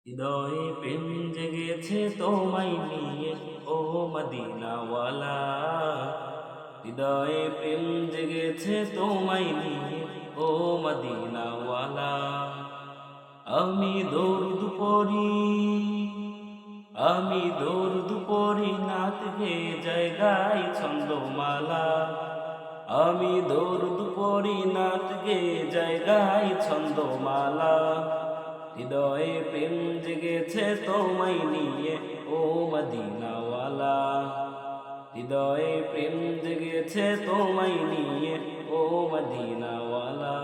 হৃদয়ে প্রেম জেগেছে তোমায় নিয়ে, ও মদিনাওয়ালা। হৃদয়ে প্রেম জেগেছে তোমায় নিয়ে, ও মদিনাওয়ালা। আমি দরুদ পড়ি, আমি দরুদ পড়ি, নাত গে জায়গায় ছন্দমালা। আমি দরুদ পড়ি, নাত গে জায়গায় ছন্দমালা। হৃদয়ে প্রেম জেগেছে তোমায় নিয়ে, ও মদিনাওয়ালা। হৃদয়ে প্রেম জেগেছে তোমায় নিয়ে, ও মদিনাওয়ালা।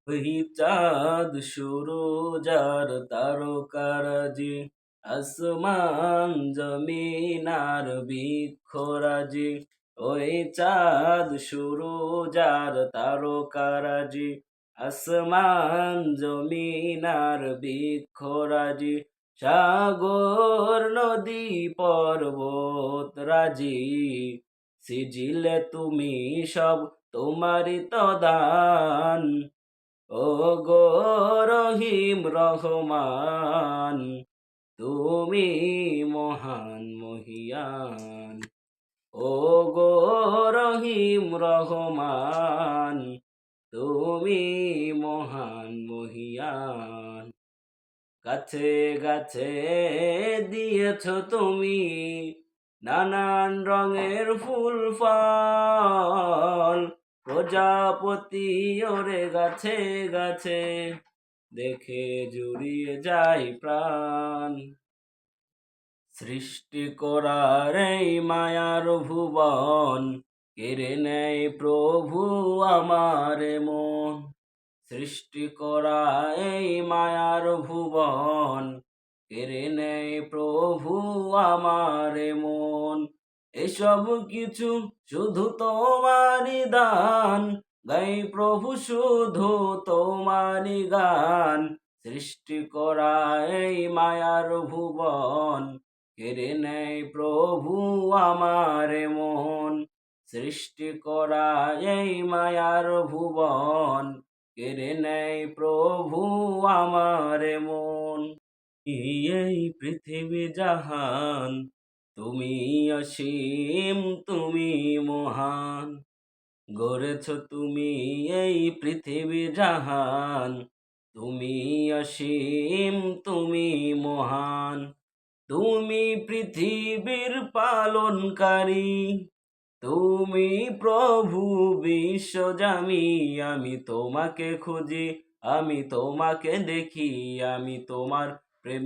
ওই চাঁদ সুরজ আর তারকারাজি, আসমান জমিন আর বৃক্ষরাজি। ওই চাঁদ সুরজ আর তারকারাজি, আসমান জমিন আর বৃক্ষরাজি। সাগর নদী পর্বত রাজি, সিজিলে তুমি সব তোমারই তো দান। ও গো রহিম রহমান, তুমি মহান মহিয়ান। ও গো রহিম রহমান, তুমি মহান মহিয়ান। গাছে গাছে দিয়েছ তুমি নানান রঙের ফুল ফল। প্রজাপতি ওরে গাছে গাছে, দেখে জুড়িয়ে যায় প্রাণ। সৃষ্টি করার এই মায়ার ভুবন, কেড়ে নেয় প্রভু আমার মন। সৃষ্টি করা এই মায়ার ভুবন, কেড়ে নেয় প্রভু আমার মন। এসব কিছু শুধু তোমারই দান, গাই প্রভু শুধু তোমারই গান। সৃষ্টি করা এই মায়ার ভুবন, কেড়ে নেয় প্রভু আমার মন। সৃষ্টি করা এই মায়ার ভুবন, কেড়ে নেয় প্রভু আমার মন। এই পৃথিবী জাহান, তুমি অসীম, তুমি মহান। গড়েছ তুমি এই পৃথিবী জাহান, তুমি অসীম, তুমি মহান। তুমি পৃথিবীর পালনকারী, তুমি প্রভু বিশ্বজামি। আমি তোমাকে খুঁজি, আমি তোমাকে দেখি, আমি তোমার প্রেমে